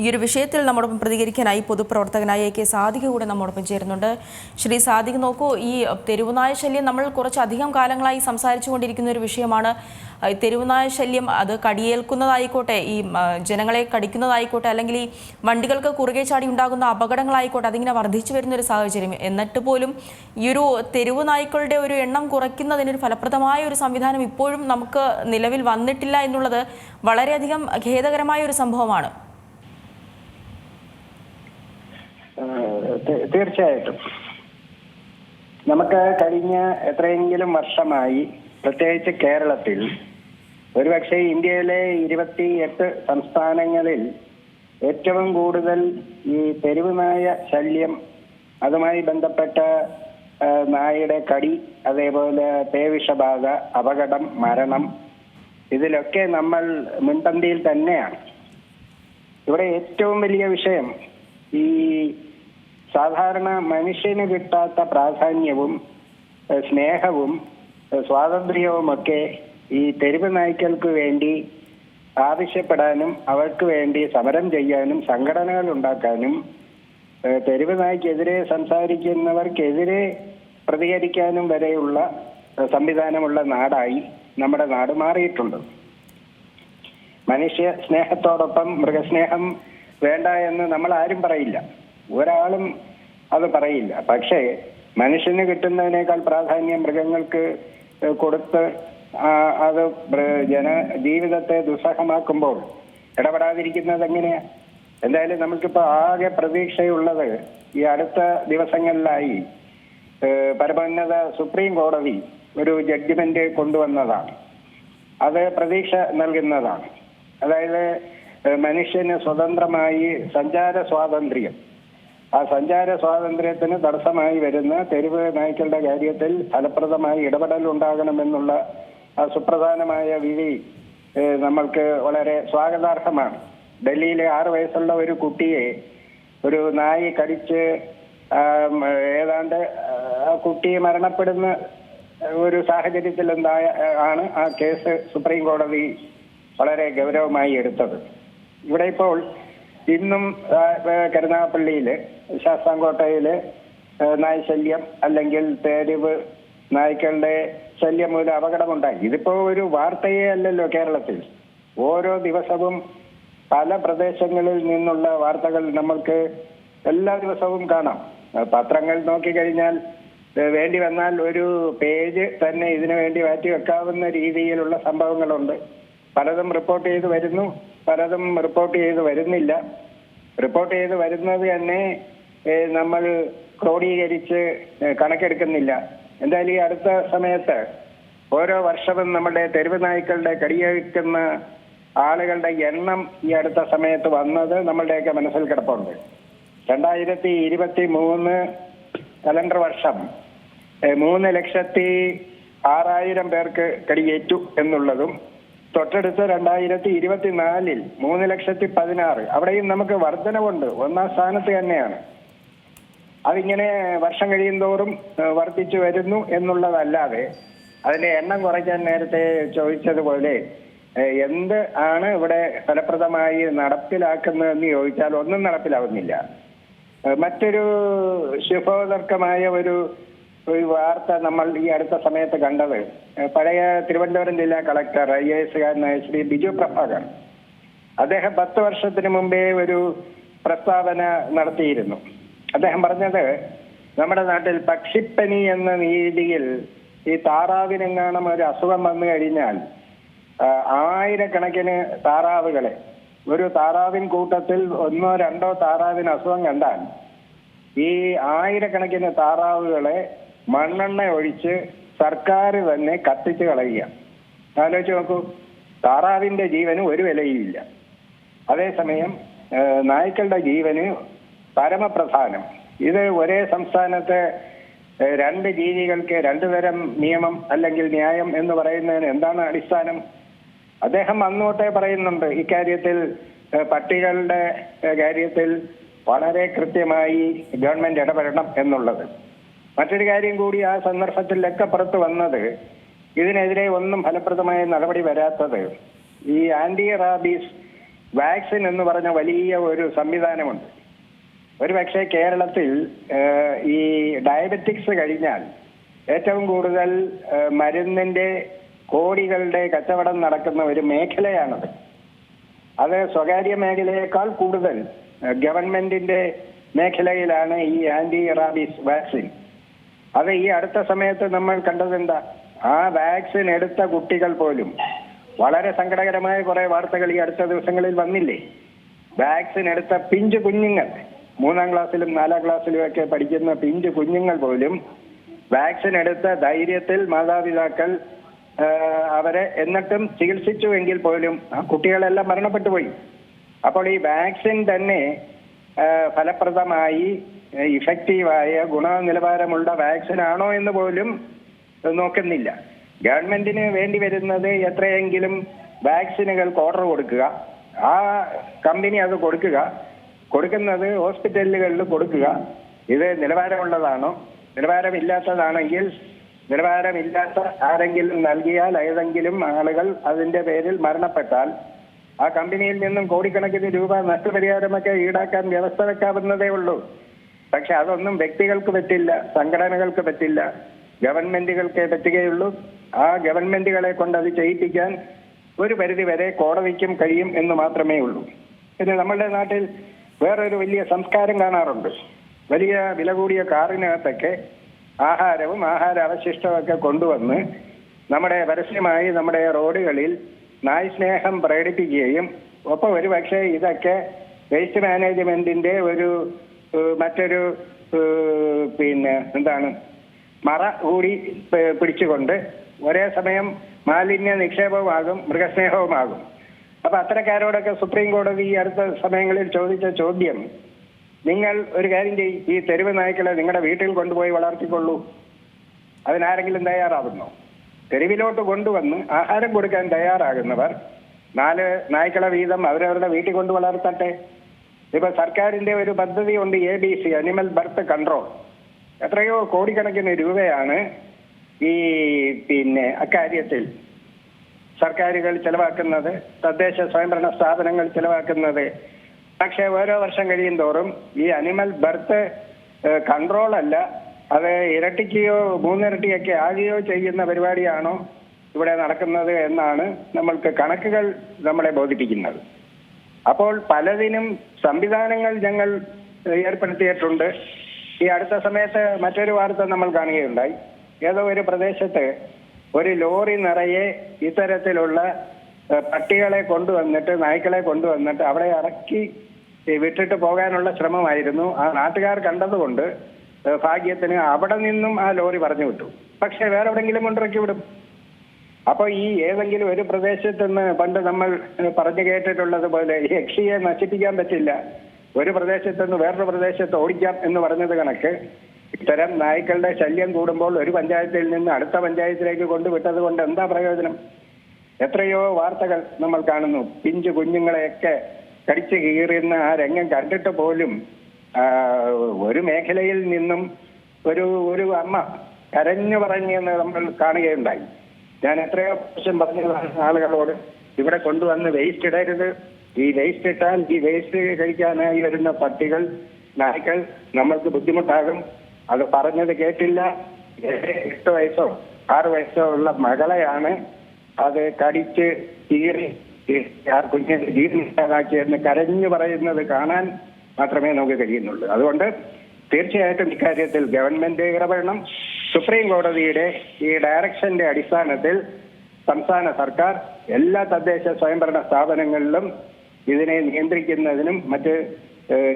ഈ ഒരു വിഷയത്തിൽ നമ്മോടൊപ്പം പ്രതികരിക്കാനായി പൊതുപ്രവർത്തകനായ കെ സാദിഖ് കൂടെ നമ്മോടൊപ്പം ചേരുന്നുണ്ട്. ശ്രീ സാദിഖ്, നോക്കൂ, ഈ തെരുവുനായ ശല്യം നമ്മൾ കുറച്ചധികം കാലങ്ങളായി സംസാരിച്ചുകൊണ്ടിരിക്കുന്ന ഒരു വിഷയമാണ്. തെരുവുനായ ശല്യം അത് കടിയേൽക്കുന്നതായിക്കോട്ടെ, ഈ ജനങ്ങളെ കടിക്കുന്നതായിക്കോട്ടെ, അല്ലെങ്കിൽ ഈ വണ്ടികൾക്ക് കുറുകെ ചാടി ഉണ്ടാകുന്ന അപകടങ്ങളായിക്കോട്ടെ, അതിങ്ങനെ വർദ്ധിച്ചു വരുന്നൊരു സാഹചര്യം. എന്നിട്ട് പോലും ഈ ഒരു തെരുവു നായ്ക്കളുടെ ഒരു എണ്ണം കുറയ്ക്കുന്നതിനൊരു ഫലപ്രദമായ ഒരു സംവിധാനം ഇപ്പോഴും നമുക്ക് നിലവിൽ വന്നിട്ടില്ല എന്നുള്ളത് വളരെയധികം ഖേദകരമായ ഒരു സംഭവമാണ്. തീർച്ചയായിട്ടും നമുക്ക് കഴിഞ്ഞ എത്രയെങ്കിലും വർഷമായി, പ്രത്യേകിച്ച് കേരളത്തിൽ, ഒരുപക്ഷെ ഇന്ത്യയിലെ 28 സംസ്ഥാനങ്ങളിൽ ഏറ്റവും കൂടുതൽ ഈ തെരുവുനായ ശല്യം, അതുമായി ബന്ധപ്പെട്ട നായയുടെ കടി, അതേപോലെ പേവിഷബാധ, അപകടം, മരണം, ഇതിലൊക്കെ നമ്മൾ മുൻപന്തിയിൽ തന്നെയാണ്. ഇവിടെ ഏറ്റവും വലിയ വിഷയം ഈ സാധാരണ മനുഷ്യന് കിട്ടാത്ത പ്രാധാന്യവും സ്നേഹവും സ്വാതന്ത്ര്യവുമൊക്കെ ഈ തെരുവ് നായ്ക്കൾക്ക് വേണ്ടി ആവശ്യപ്പെടാനും അവർക്ക് വേണ്ടി സമരം ചെയ്യാനും സംഘടനകൾ ഉണ്ടാക്കാനും തെരുവ് നായ്ക്കെതിരെ സംസാരിക്കുന്നവർക്കെതിരെ പ്രതികരിക്കാനും വരെയുള്ള സംവിധാനമുള്ള നാടായി നമ്മുടെ നാട് മാറിയിട്ടുണ്ട്. മനുഷ്യ സ്നേഹത്തോടൊപ്പം മൃഗസ്നേഹം വേണ്ട എന്ന് നമ്മൾ ആരും പറയില്ല, ഒരാളും അത് പറയില്ല. പക്ഷേ മനുഷ്യന് കിട്ടുന്നതിനേക്കാൾ പ്രാധാന്യം മൃഗങ്ങൾക്ക് കൊടുത്ത് അത് ജീവിതത്തെ ദുസ്സഹമാക്കുമ്പോൾ ഇടപെടാതിരിക്കുന്നത് എങ്ങനെയാ? എന്തായാലും നമുക്കിപ്പോൾ ആകെ പ്രതീക്ഷയുള്ളത് ഈ അടുത്ത ദിവസങ്ങളിലായി പരമോന്നത സുപ്രീം കോടതി ഒരു ജഡ്ജ്മെന്റ് കൊണ്ടുവന്നതാണ്. അത് പ്രതീക്ഷ നൽകുന്നതാണ്. അതായത് മനുഷ്യന് സ്വതന്ത്രമായി സഞ്ചാര സ്വാതന്ത്ര്യം, ആ സഞ്ചാര സ്വാതന്ത്ര്യത്തിന് തടസ്സമായി വരുന്ന തെരുവ് നായ്ക്കളുടെ കാര്യത്തിൽ ഫലപ്രദമായി ഇടപെടൽ ഉണ്ടാകണമെന്നുള്ള ആ സുപ്രധാനമായ വിധി നമ്മൾക്ക് വളരെ സ്വാഗതാർഹമാണ്. ഡൽഹിയിലെ 6 വയസ്സുള്ള ഒരു കുട്ടിയെ ഒരു നായി കടിച്ച് ഏതാണ്ട് ആ കുട്ടി മരണപ്പെടുന്ന ഒരു സാഹചര്യത്തിൽ ആണ് ആ കേസ് സുപ്രീം കോടതി വളരെ ഗൗരവമായി എടുത്തത്. ഇവിടെ ഇപ്പോൾ ഇന്നും കരുനാഗപ്പള്ളിയില്, ശാസ്താംകോട്ടയില് നായ്ശല്യം അല്ലെങ്കിൽ തെരുവ് നായ്ക്കളുടെ ശല്യം മൂലം അപകടമുണ്ടായി. ഇതിപ്പോ ഒരു വാർത്തയേ അല്ലല്ലോ കേരളത്തിൽ. ഓരോ ദിവസവും പല പ്രദേശങ്ങളിൽ നിന്നുള്ള വാർത്തകൾ നമ്മൾക്ക് എല്ലാ ദിവസവും കാണാം. പത്രങ്ങൾ നോക്കിക്കഴിഞ്ഞാൽ വേണ്ടി വന്നാൽ ഒരു പേജ് തന്നെ ഇതിനു വേണ്ടി മാറ്റി വെക്കാവുന്ന രീതിയിലുള്ള സംഭവങ്ങളുണ്ട്. പലതും റിപ്പോർട്ട് ചെയ്ത് വരുന്നു, പലതും റിപ്പോർട്ട് ചെയ്ത് വരുന്നില്ല. റിപ്പോർട്ട് ചെയ്ത് വരുന്നത് തന്നെ നമ്മൾ ക്രോഡീകരിച്ച് കണക്കെടുക്കുന്നില്ല. എന്തായാലും ഈ അടുത്ത സമയത്ത് ഓരോ വർഷവും നമ്മുടെ തെരുവ് നായ്ക്കളുടെ കടിയേൽക്കുന്ന ആളുകളുടെ എണ്ണം ഈ അടുത്ത സമയത്ത് വന്നത് നമ്മളുടെയൊക്കെ മനസ്സിൽ കിടപ്പുണ്ട്. 2023 കലണ്ടർ വർഷം 3,06,000 പേർക്ക് കടിയേറ്റു എന്നുള്ളതും, തൊട്ടടുത്ത് 2024 3,16,000, അവിടെയും നമുക്ക് വർധനവുണ്ട്, 1ാം സ്ഥാനത്ത് തന്നെയാണ്. അതിങ്ങനെ വർഷം കഴിയുന്തോറും വർദ്ധിച്ചു വരുന്നു എന്നുള്ളതല്ലാതെ അതിന്റെ എണ്ണം കുറയ്ക്കാൻ നേരത്തെ ചോദിച്ചതുപോലെ എന്ത് ആണ് ഇവിടെ ഫലപ്രദമായി നടപ്പിലാക്കുന്നതെന്ന് ചോദിച്ചാൽ ഒന്നും നടപ്പിലാവുന്നില്ല. മറ്റൊരു ശുഭോദർക്കമായ ഒരു വാർത്ത നമ്മൾ ഈ അടുത്ത സമയത്ത് കണ്ടത്, പഴയ തിരുവനന്തപുരം ജില്ലാ കളക്ടർ IAS ശ്രീ ബിജു പ്രഭാകർ, അദ്ദേഹം 10 വർഷത്തിന് മുമ്പേ ഒരു പ്രസ്താവന നടത്തിയിരുന്നു. അദ്ദേഹം പറഞ്ഞത്, നമ്മുടെ നാട്ടിൽ പക്ഷിപ്പനി എന്ന രീതിയിൽ ഈ താറാവിനെങ്ങാനും ഒരു അസുഖം വന്നു കഴിഞ്ഞാൽ 1000കണക്കിന് താറാവുകളെ, ഒരു താറാവിൻ കൂട്ടത്തിൽ 1 2 താറാവിന് അസുഖം കണ്ടാൽ ഈ 1000കണക്കിന് താറാവുകളെ മണ്ണെണ്ണ ഒഴിച്ച് സർക്കാർ തന്നെ കത്തിച്ച് കളയുക. ആലോചിച്ച് നോക്കൂ, താറാവിന്റെ ജീവന് ഒരു വിലയുമില്ല. അതേസമയം നായ്ക്കളുടെ ജീവന് പരമപ്രധാനം. ഇത് ഒരേ സംസ്ഥാനത്തെ 2 ജീവികൾക്ക് 2 തരം നിയമം അല്ലെങ്കിൽ ന്യായം എന്ന് പറയുന്നതിന് എന്താണ് അടിസ്ഥാനം? അദ്ദേഹം അന്നോട്ടേ പറയുന്നുണ്ട് ഇക്കാര്യത്തിൽ, പട്ടികളുടെ കാര്യത്തിൽ വളരെ കൃത്യമായി ഗവൺമെന്റ് ഇടപെടണം എന്നുള്ളത്. മറ്റൊരു കാര്യം കൂടി ആ സന്ദർഭത്തിലൊക്കെ പുറത്തു വന്നത്, ഇതിനെതിരെ ഒന്നും ഫലപ്രദമായ നടപടി വരാത്തത്, ഈ ആന്റി റാബീസ് വാക്സിൻ എന്ന് പറഞ്ഞ വലിയ ഒരു സംവിധാനമുണ്ട്. ഒരുപക്ഷെ കേരളത്തിൽ ഈ ഡയബറ്റിക്സ് കഴിഞ്ഞാൽ ഏറ്റവും കൂടുതൽ മരുന്നിന്റെ കോടികളുടെ കച്ചവടം നടക്കുന്ന ഒരു മേഖലയാണത്. അത് സ്വകാര്യ മേഖലയേക്കാൾ കൂടുതൽ ഗവൺമെന്റിന്റെ മേഖലയിലാണ് ഈ ആന്റി റാബീസ് വാക്സിൻ. അത് ഈ അടുത്ത സമയത്ത് നമ്മൾ കണ്ടതെന്താ, ആ വാക്സിൻ എടുത്ത കുട്ടികൾ പോലും, വളരെ സങ്കടകരമായ കുറെ വാർത്തകൾ ഈ അടുത്ത ദിവസങ്ങളിൽ വന്നില്ലേ. വാക്സിൻ എടുത്ത പിഞ്ചു കുഞ്ഞുങ്ങൾ, 3-ാം ക്ലാസ്സിലും 4-ാം ക്ലാസ്സിലും ഒക്കെ പഠിക്കുന്ന പിഞ്ചു കുഞ്ഞുങ്ങൾ പോലും വാക്സിൻ എടുത്ത ധൈര്യത്തിൽ മാതാപിതാക്കൾ അവരെ എന്നിട്ടും ചികിത്സിച്ചുവെങ്കിൽ പോലും ആ കുട്ടികളെല്ലാം മരണപ്പെട്ടു പോയി. അപ്പോൾ ഈ വാക്സിൻ തന്നെ ഫലപ്രദമായി ഇഫക്റ്റീവായ ഗുണനിലവാരമുള്ള വാക്സിൻ ആണോ എന്ന് പോലും നോക്കുന്നില്ല. ഗവൺമെന്റിന് വേണ്ടി വരുന്നത് എത്രയെങ്കിലും വാക്സിനുകൾക്ക് ഓർഡർ കൊടുക്കുക, ആ കമ്പനി അത് കൊടുക്കുന്നത് ഹോസ്പിറ്റലുകളിൽ കൊടുക്കുക. ഇത് നിലവാരമുള്ളതാണോ? നിലവാരമില്ലാത്തതാണെങ്കിൽ നിലവാരമില്ലാത്ത ആരെങ്കിലും നൽകിയാൽ ഏതെങ്കിലും ആളുകൾ അതിന്റെ പേരിൽ മരണപ്പെട്ടാൽ ആ കമ്പനിയിൽ നിന്നും കോടിക്കണക്കിന് രൂപ നഷ്ടപരിഹാരമൊക്കെ ഈടാക്കാൻ വ്യവസ്ഥ വെക്കാവുന്നതേ ഉള്ളൂ. പക്ഷെ അതൊന്നും വ്യക്തികൾക്ക് പറ്റില്ല, സംഘടനകൾക്ക് പറ്റില്ല, ഗവൺമെന്റുകൾക്കേ പറ്റുകയുള്ളൂ. ആ ഗവൺമെന്റുകളെ കൊണ്ട് അത് ചെയ്യിപ്പിക്കാൻ ഒരു പരിധി വരെ കോടതിക്കും കഴിയും എന്ന് മാത്രമേ ഉള്ളൂ. പിന്നെ നമ്മളുടെ നാട്ടിൽ വേറൊരു വലിയ സംസ്കാരം കാണാറുണ്ട്. വലിയ വില കൂടിയ കാറിനകത്തൊക്കെ ആഹാരവും ആഹാരാവശിഷ്ടമൊക്കെ കൊണ്ടുവന്ന് പരസ്യമായി നമ്മുടെ റോഡുകളിൽ നായ് സ്നേഹം പ്രകടിപ്പിക്കുകയും ഒപ്പം ഒരു പക്ഷേ ഇതൊക്കെ വേസ്റ്റ് മാനേജ്മെന്റിന്റെ മറ്റൊരു മറ കൂടി പിടിച്ചുകൊണ്ട് ഒരേ സമയം മാലിന്യ നിക്ഷേപവുമാകും മൃഗസ്നേഹവുമാകും. അപ്പൊ അത്തരക്കാരോടൊക്കെ സുപ്രീം കോടതി ഈ അടുത്ത സമയങ്ങളിൽ ചോദിച്ച ചോദ്യം, നിങ്ങൾ ഒരു കാര്യം ചെയ്യും, ഈ തെരുവ് നായ്ക്കളെ നിങ്ങളുടെ വീട്ടിൽ കൊണ്ടുപോയി വളർത്തിക്കൊള്ളൂ. അതിനാരെങ്കിലും തയ്യാറാകുന്നോ? തെരുവിലോട്ട് കൊണ്ടുവന്ന് ആഹാരം കൊടുക്കാൻ തയ്യാറാകുന്നവർ 4 നായ്ക്കളെ വീതം അവരവരുടെ വീട്ടിൽ കൊണ്ട് വളർത്തട്ടെ. ഇപ്പൊ സർക്കാരിന്റെ ഒരു പദ്ധതി ഉണ്ട്, ABC, അനിമൽ ബർത്ത് കൺട്രോൾ. എത്രയോ കോടിക്കണക്കിന് രൂപയാണ് ഈ അക്കാര്യത്തിൽ സർക്കാരുകൾ ചെലവാക്കുന്നത്, തദ്ദേശ സ്വയംഭരണ സ്ഥാപനങ്ങൾ ചെലവാക്കുന്നത്. പക്ഷെ ഓരോ വർഷം കഴിയും തോറും ഈ അനിമൽ ബർത്ത് കൺട്രോൾ അല്ല, അത് ഇരട്ടിക്കുകയോ 3 ഇരട്ടിയൊക്കെ ആകുകയോ ചെയ്യുന്ന പരിപാടിയാണോ ഇവിടെ നടക്കുന്നത് എന്നാണ് നമ്മൾക്ക് കണക്കുകൾ നമ്മളെ ബോധിപ്പിക്കുന്നത്. അപ്പോൾ പലതിനും സംവിധാനങ്ങൾ ഞങ്ങൾ ഏർപ്പെടുത്തിയിട്ടുണ്ട്. ഈ അടുത്ത സമയത്ത് മറ്റൊരു വാർത്ത നമ്മൾ കാണുകയുണ്ടായി. ഏതോ ഒരു പ്രദേശത്ത് ഒരു ലോറി നിറയെ ഇത്തരത്തിലുള്ള പട്ടികളെ കൊണ്ടുവന്നിട്ട്, നായ്ക്കളെ കൊണ്ടുവന്നിട്ട് അവിടെ ഇറക്കി വിട്ടിട്ട് പോകാനുള്ള ശ്രമമായിരുന്നു. ആ നാട്ടുകാർ കണ്ടതുകൊണ്ട് ഭാഗ്യത്തിന് അവിടെ നിന്നും ആ ലോറി പറഞ്ഞു വിട്ടു. പക്ഷെ വേറെ എവിടെങ്കിലും കൊണ്ടിറക്കി വിടും. അപ്പൊ ഈ ഏതെങ്കിലും ഒരു പ്രദേശത്ത് നിന്ന് പണ്ട് നമ്മൾ പറഞ്ഞു കേട്ടിട്ടുള്ളത് പോലെ യക്ഷിയെ നശിപ്പിക്കാൻ പറ്റില്ല, ഒരു പ്രദേശത്ത് നിന്ന് വേറൊരു പ്രദേശത്ത് ഓടിക്കാം എന്ന് പറഞ്ഞത് കണക്ക് ഇത്തരം നായ്ക്കളുടെ ശല്യം കൂടുമ്പോൾ ഒരു പഞ്ചായത്തിൽ നിന്ന് അടുത്ത പഞ്ചായത്തിലേക്ക് കൊണ്ടുവിട്ടത് കൊണ്ട് എന്താ പ്രയോജനം? എത്രയോ വാർത്തകൾ നമ്മൾ കാണുന്നു. പിഞ്ചു കുഞ്ഞുങ്ങളെയൊക്കെ കടിച്ചു കീറുന്ന ആ രംഗം കണ്ടിട്ട് പോലും ഒരു മേഖലയിൽ നിന്നും ഒരു അമ്മ കരഞ്ഞു പറഞ്ഞെന്ന് നമ്മൾ കാണുകയുണ്ടായി. ഞാൻ എത്രയോ പ്രാവശ്യം പറഞ്ഞതാണ് ആളുകളോട്, ഇവിടെ കൊണ്ടുവന്ന് വേസ്റ്റ് ഇടരുത്, ഈ വേസ്റ്റ് ഇട്ടാൽ ഈ വേസ്റ്റ് കഴിക്കാനായി വരുന്ന പട്ടികൾ, നായ്ക്കൾ നമ്മൾക്ക് ബുദ്ധിമുട്ടാകും. അത് പറഞ്ഞത് കേട്ടില്ല. 8 വയസ്സോ 6 വയസ്സോ ഉള്ള മകളെയാണ് അത് കടിച്ച് കീറി കുഞ്ഞിന്റെ ജീവനില്ലാതാക്കിയെന്ന് കരഞ്ഞു പറയുന്നത് കാണാൻ മാത്രമേ നമുക്ക് കഴിയുന്നുള്ളൂ. അതുകൊണ്ട് തീർച്ചയായിട്ടും ഇക്കാര്യത്തിൽ ഗവൺമെന്റ് ഇടപെടണം. സുപ്രീം കോടതിയുടെ ഈ ഡയറക്ഷന്റെ അടിസ്ഥാനത്തിൽ സംസ്ഥാന സർക്കാർ എല്ലാ തദ്ദേശ സ്വയംഭരണ സ്ഥാപനങ്ങളിലും ഇതിനെ നിയന്ത്രിക്കുന്നതിനും മറ്റ്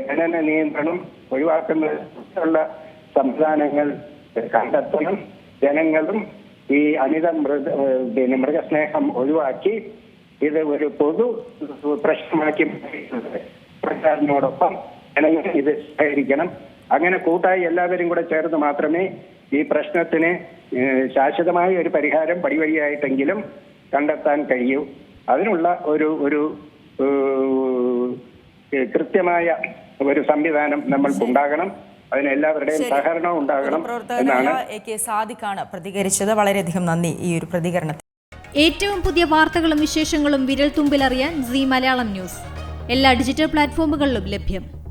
ജനന നിയന്ത്രണം ഒഴിവാക്കുന്നതിനുള്ള സംവിധാനങ്ങൾ കണ്ടെത്തണം. ജനങ്ങളും ഈ അമിത മൃഗസ്നേഹം ഒഴിവാക്കി ഇത് ഒരു പൊതു പ്രശ്നമാക്കി സർക്കാരിനോടൊപ്പം ജനങ്ങൾ ഇത് സഹകരിക്കണം. അങ്ങനെ കൂട്ടായി എല്ലാവരും കൂടെ ചേർന്ന് മാത്രമേ ഈ പ്രശ്നത്തിന് ശാശ്വതമായ ഒരു പരിഹാരം പടിവഴിയായിട്ടെങ്കിലും കണ്ടെത്താൻ കഴിയൂ. അതിനുള്ള ഒരു കൃത്യമായ ഒരു സംവിധാനം നമ്മൾക്കുണ്ടാകണം. അതിന് എല്ലാവരുടെയും സഹകരണം ഉണ്ടാകണം എന്നാണ്. AK സാദിഖാണ് പ്രതികരിച്ചത്. വളരെയധികം നന്ദി ഈ ഒരു പ്രതികരണത്തിൽ. ഏറ്റവും പുതിയ വാർത്തകളും വിശേഷങ്ങളും വിരൽ തുമ്പിലറിയാൻ സീ മലയാളം ന്യൂസ് എല്ലാ ഡിജിറ്റൽ പ്ലാറ്റ്ഫോമുകളിലും ലഭ്യം.